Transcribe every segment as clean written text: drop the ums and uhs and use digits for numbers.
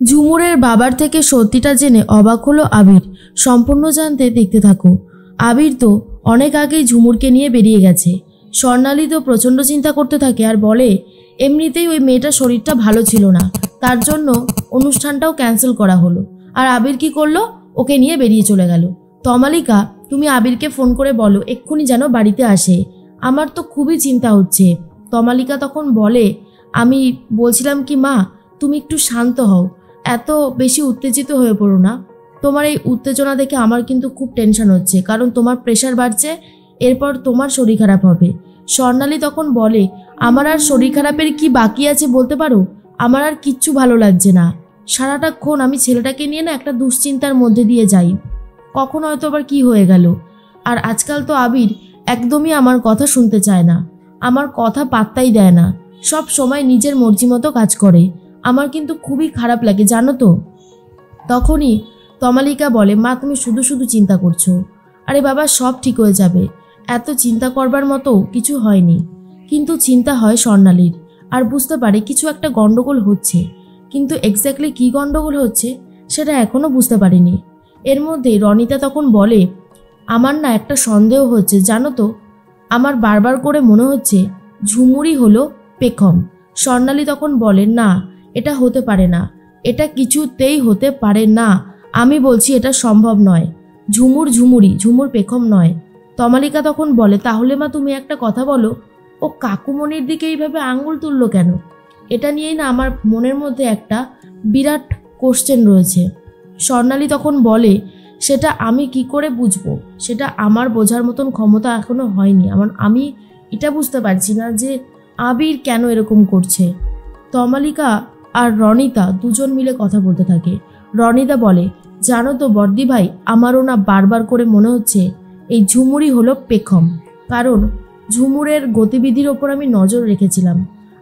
ঝুমুরের বাবার থেকে সত্যিটা জেনে অবাক হলো আবির। সম্পূর্ণ জানতে দেখতে থাকো। আবির তো অনেক আগেই ঝুমুরকে নিয়ে বেরিয়ে গেছে। স্বর্ণালী তো প্রচণ্ড চিন্তা করতে থাকে আর বলে এমনিতেই ওই মেয়েটার শরীরটা ভালো ছিল না, তার জন্য অনুষ্ঠানটাও ক্যান্সেল করা হলো। আর আবির কি করলো, ওকে নিয়ে বেরিয়ে চলে গেল। তমালিকা, তুমি আবিরকে ফোন করে বলো এক্ষুনি যেন বাড়িতে আসে, আমার তো খুবই চিন্তা হচ্ছে। তমালিকা তখন বলে আমি বলছিলাম কি মা, তুমি একটু শান্ত হও, এত বেশি উত্তেজিত হয়ে পড়ো না। তোমার এই উত্তেজনা দেখে আমার কিন্তু খুব টেনশন হচ্ছে, কারণ তোমার প্রেশার বাড়ছে, এরপর তোমার শরীর খারাপ হবে। স্বর্ণালী তখন বলে আমার আর শরীর খারাপের কি বাকি আছে বলতে পারো, আমার আর কিচ্ছু ভালো লাগছে না। সারাটাক্ষণ আমি ছেলেটাকে নিয়ে না একটা দুশ্চিন্তার মধ্যে দিয়ে যাই, কখন হয়তো আবার কি হয়ে গেল। আর আজকাল তো আবির একদমই আমার কথা শুনতে চায় না, আমার কথা পাত্তাই দেয় না, সব সময় নিজের মর্জি মতো কাজ করে। আমার কিন্তু খুবই খারাপ লাগে জানো তো। তখনই তমালিকা বলে মা, তুমি শুধু শুধু চিন্তা করছো। আরে বাবা, সব ঠিক হয়ে যাবে, এত চিন্তা করবার মতো কিছু হয়নি। কিন্তু চিন্তা হয় স্বর্ণালীর, আর বুঝতে পারে কিছু একটা গন্ডগোল হচ্ছে, কিন্তু এক্স্যাক্টলি কী গন্ডগোল হচ্ছে সেটা এখনও বুঝতে পারিনি। এর মধ্যে রনিতা তখন বলে আমার না একটা সন্দেহ হচ্ছে জানো তো, আমার বারবার করে মনে হচ্ছে ঝুমুরই হলো পেখম। স্বর্ণালী তখন বলে না, এটা হতে পারে না, এটা কিছুতেই হতে পারে না, আমি বলছি এটা সম্ভব নয়। ঝুমুর ঝুমুরি, ঝুমুর পেখম নয়। তমালিকা তখন বলে তাহলে মা তুমি একটা কথা বলো, ও কাকুমণির দিকে এইভাবে আঙুল তুললো কেন? এটা নিয়েই না আমার মনের মধ্যে একটা বিরাট কোশ্চেন রয়েছে। স্বর্ণালী তখন বলে সেটা আমি কি করে বুঝবো, সেটা আমার বোঝার মতন ক্ষমতা এখনো হয়নি আমি এটা বুঝতে পারছি না যে আবির কেন এরকম করছে। তমালিকা আর রনিতা দুজন মিলে কথা বলতে থাকে। রনিতা বলে জানো তো বর্দি ভাই, আমারও না বারবার করে মনে হচ্ছে এই ঝুমুরই হলো পেখম, কারণ ঝুমুরের গতিবিধির ওপর আমি নজর রেখেছিলাম,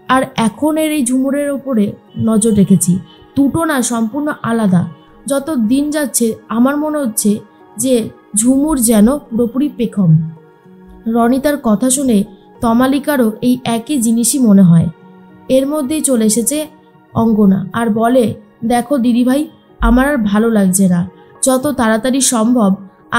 আর এখন এই ঝুমুরের ওপরে নজর রেখেছি। দুটো না সম্পূর্ণ আলাদা। যত দিন যাচ্ছে আমার মনে হচ্ছে যে ঝুমুর যেন পুরোপুরি পেখম। রনিতার কথা শুনে তমালিকারও এই একই জিনিসই মনে হয়। এর মধ্যেই চলে এসেছে অঙ্গনা আর বলে দেখো দিদিভাই, আমার আর ভালো লাগছে না, যত তাড়াতাড়ি সম্ভব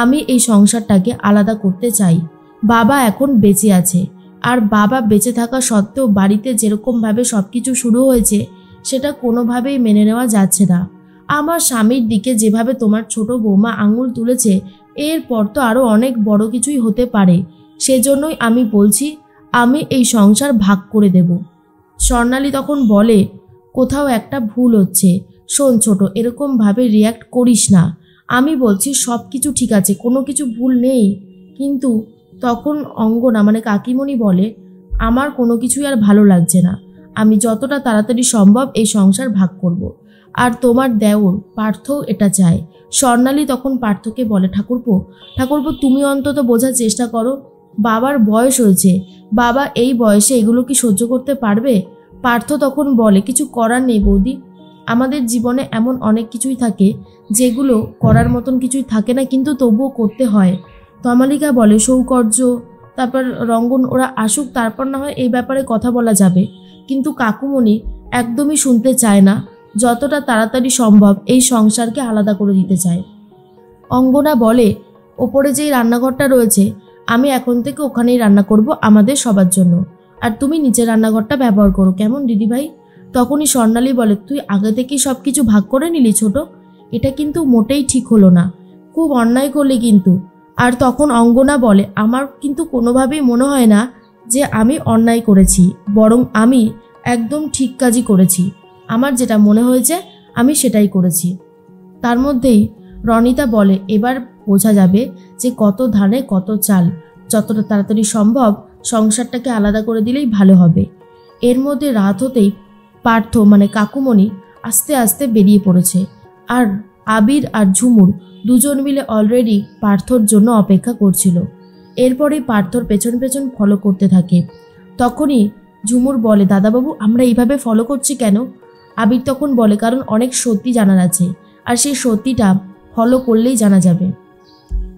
আমি এই সংসারটাকে আলাদা করতে চাই। বাবা এখন বেঁচে আছে, আর বাবা বেঁচে থাকা সত্ত্বেও বাড়িতে যেরকমভাবে সব কিছু শুরু হয়েছে সেটা কোনোভাবেই মেনে নেওয়া যাচ্ছে না। আমার স্বামীর দিকে যেভাবে তোমার ছোট বৌমা আঙুল তুলেছে, এরপর তো আরও অনেক বড় কিছুই হতে পারে, সেজন্যই আমি বলছি আমি এই সংসার ভাগ করে দেব। স্বর্ণালী তখন বলে কোথাও একটা ভুল হচ্ছে, শোন ছোট, এরকমভাবে রিয়্যাক্ট করিস না, আমি বলছি সব কিছু ঠিক আছে, কোনো কিছু ভুল নেই। কিন্তু তখন অঙ্গনা মানে কাকিমণি বলে আমার কোনো কিছুই আর ভালো লাগছে না, আমি যতটা তাড়াতাড়ি সম্ভব এই সংসার ভাগ করব, আর তোমার দেওর পার্থও এটা চায়। স্বর্ণালী তখন পার্থকে বলে ঠাকুরপো তুমি অন্তত বোঝার চেষ্টা করো, বাবার বয়স হয়েছে, বাবা এই বয়সে এগুলো কি সহ্য করতে পারবে? পার্থ তখন বলে কিছু করার নেই বৌদি, আমাদের জীবনে এমন অনেক কিছুই থাকে যেগুলো করার মতন কিছুই থাকে না, কিন্তু তবুও করতে হয়। তমালিকা বলে সৌকর্য, তারপর রঙ্গন ওরা আসুক, তারপর না হয় এই ব্যাপারে কথা বলা যাবে। কিন্তু কাকুমণি একদমই শুনতে চায় না, যতটা তাড়াতাড়ি সম্ভব এই সংসারকে আলাদা করে দিতে চায়। অঙ্গনা বলে ওপরে যেই রান্নাঘরটা রয়েছে আমি এখন থেকে ওখানেই রান্না করব আমাদের সবার জন্য, আর তুমি নিচের রান্নাঘরটা ব্যবহার করো, কেমন দিদিভাই? তখনই স্বর্ণালী বলে তুই আগে থেকেই সব কিছু ভাগ করে নিলি ছোট, এটা কিন্তু মোটেই ঠিক হলো না, খুব অন্যায় করলে কিন্তু। আর তখন অঙ্গনা বলে আমার কিন্তু কোনোভাবেই মনে হয় না যে আমি অন্যায় করেছি, বরং আমি একদম ঠিক কাজই করেছি, আমার যেটা মনে হয়েছে আমি সেটাই করেছি। তার মধ্যেই রনিতা বলে এবার বোঝা যাবে যে কত ধানে কত চাল, যতটা তাড়াতাড়ি সম্ভব সংসারটাকে আলাদা করে দিলেই ভালো হবে। এর মধ্যে রাত হতেই পার্থ মানে কাকুমণি আস্তে আস্তে বেরিয়ে পড়েছে, আর আবির আর ঝুমুর দুজন মিলে অলরেডি পার্থর জন্য অপেক্ষা করছিল। এরপরেই পার্থর পেছন পেছন ফলো করতে থাকে। তখনই ঝুমুর বলে দাদাবাবু আমরা এইভাবে ফলো করছি কেন? আবির তখন বলে কারণ অনেক সত্যি জানার আছে, আর সেই সত্যিটা ফলো করলেই জানা যাবে।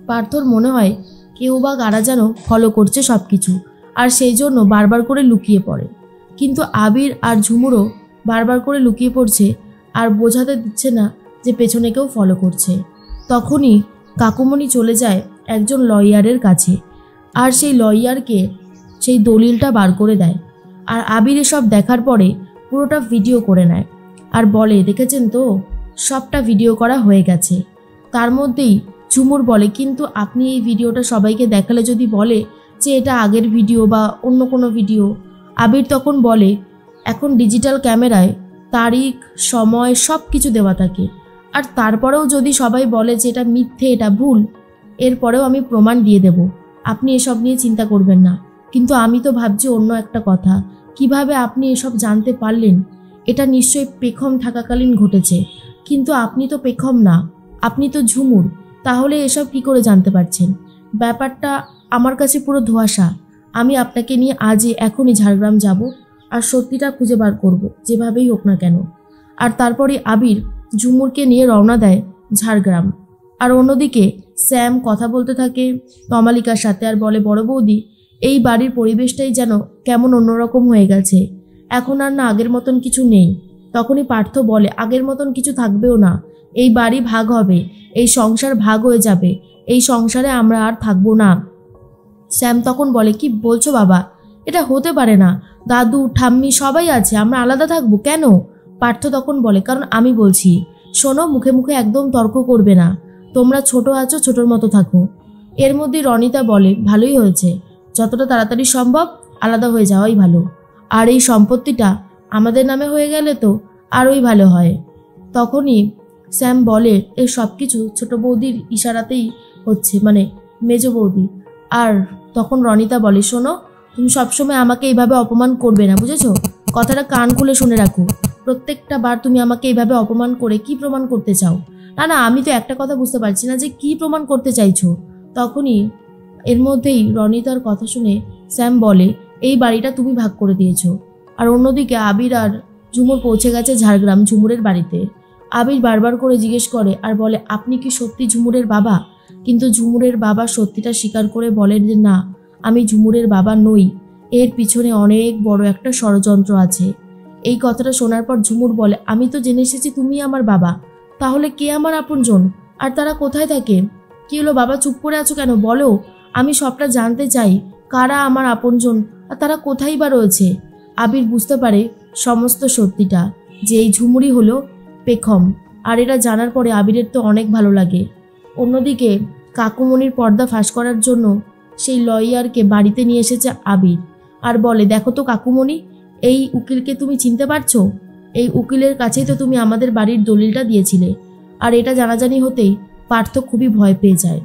পার্থর মনে হয় কেউ বা কারা যেন ফলো করছে সব কিছু, আর সেই জন্য বারবার করে লুকিয়ে পড়ে। কিন্তু আবির আর ঝুমুরও বারবার করে লুকিয়ে পড়ছে, আর বোঝাতে দিচ্ছে না যে পেছনে কেউ ফলো করছে। তখনই কাকুমণি চলে যায় একজন লয়ারের কাছে, আর সেই লয়ারকে সেই দলিলটা বার করে দেয়। আর আবির এসব দেখার পরে পুরোটা ভিডিও করে নেয় আর বলে, দেখেছেন তো, সবটা ভিডিও করা হয়ে গেছে। তার মধ্যেই ঝুমুর বলে, কিন্তু আপনি এই ভিডিওটা সবাইকে দেখালে যদি বলে যে এটা আগের ভিডিও বা অন্য কোনো ভিডিও। আবির তখন বলে, এখন ডিজিটাল ক্যামেরায় তারিখ সময় সব কিছু দেওয়া থাকে, আর তারপরেও যদি সবাই বলে যে এটা মিথ্যে, এটা ভুল, এরপরেও আমি প্রমাণ দিয়ে দেব, আপনি এসব নিয়ে চিন্তা করবেন না। কিন্তু আমি তো ভাবছি অন্য একটা কথা, কিভাবে আপনি এসব জানতে পারলেন? এটা নিশ্চয়ই পেখম থাকাকালীন ঘটেছে, কিন্তু আপনি তো পেখম না, আপনি তো ঝুমুর, তাহলে এসব কি করে জানতে পারছেন? ব্যাপারটা আমার কাছে পুরো ধোঁয়াশা। আমি আপনাকে নিয়ে আজই এখনই ঝাড়গ্রাম যাব আর সত্যিটা খুঁজে বার করব, যেভাবেই হোক না কেন। আর তারপরে আবির ঝুমুরকে নিয়ে রওনা দেয় ঝাড়গ্রাম। আর অন্যদিকে স্যাম কথা বলতে থাকে তমালিকার সাথে আর বলে, বড় বৌদি, এই বাড়ির পরিবেশটাই যেন কেমন অন্যরকম হয়ে গেছে, এখন আর না আগের মতন কিছু নেই। তখনই পার্থ বলে, আগের মতন কিছু থাকবেও না, এই বাড়ি ভাগ হবে, এই সংসার ভাগ হয়ে যাবে, এই সংসারে আমরা আর থাকবো না। স্যাম তখন বলে, কি বলছো বাবা, এটা হতে পারে না, দাদু ঠাম্মি সবাই আছে, আমরা আলাদা থাকবো কেন? পার্থ তখন বলে, কারণ আমি বলছি। শোনো, মুখে মুখে একদম তর্ক করবে না, তোমরা ছোট আছো, ছোটোর মতো থাকো। এর মধ্যে রনিতা বলে, ভালোই হয়েছে, যতটা তাড়াতাড়ি সম্ভব আলাদা হয়ে যাওয়াই ভালো, আর এই সম্পত্তিটা আমাদের নামে হয়ে গেলে তো আরোই ভালো হয়। তখনই স্যাম বলে, এই সব কিছু ছোট বৌদির ইশারাতেই হচ্ছে, মানে মেজ বৌদি। আর তখন রনিতা বলে, শোনো, তুমি সবসময় আমাকে এইভাবে অপমান করবে না, বুঝেছো? কথাটা কান খুলে শুনে রাখো, প্রত্যেকটা বার তুমি আমাকে এইভাবে অপমান করে কি প্রমাণ করতে চাও? না না, আমি তো একটা কথা বুঝতে পারছি না যে কি প্রমাণ করতে চাইছো। তখনই এর মধ্যেই রনিতার কথা শুনে স্যাম বলে, এই বাড়িটা তুমি ভাগ করে দিয়েছো। আর অন্যদিকে আবির আর ঝুমুর পৌঁছে গেছে ঝাড়গ্রাম ঝুমুরের বাড়িতে। আবির বারবার করে জিজ্ঞেস করে আর বলে, আপনি কি সত্যি ঝুমুরের বাবা? কিন্তু ঝুমুরের বাবা সত্যিটা স্বীকার করে বলেন যে, না, আমি ঝুমুরের বাবা নই, এর পিছনে অনেক বড় একটা ষড়যন্ত্র আছে। এই কথাটা শোনার পর ঝুমুর বলে, আমি তো জেনে এসেছি তুমি আমার বাবা, তাহলে কে আমার আপনজন, আর তারা কোথায় থাকে? কি হলো বাবা, চুপ করে আছো কেন? বলো, আমি সবটা জানতে চাই, কারা আমার আপনজন আর তারা কোথায় বা রয়েছে। আবির বুঝতে পারে সমস্ত সত্যিটা, যে এই ঝুমুরই হলো পেখম। আর এটা জানার পরে আবিরের তো অনেক ভালো লাগে। অন্যদিকে কাকুমণির পর্দা ফাঁস করার জন্য সেই লয়ারকে বাড়িতে নিয়ে এসেছে আবির আর বলে, দেখো তো কাকুমণি, এই উকিলকে তুমি চিনতে পারছো? এই উকিলের কাছেই তো তুমি আমাদের বাড়ির দলিলটা দিয়েছিলে। আর এটা জানাজানি হতেই পার্থ খুবই ভয় পেয়ে যায়।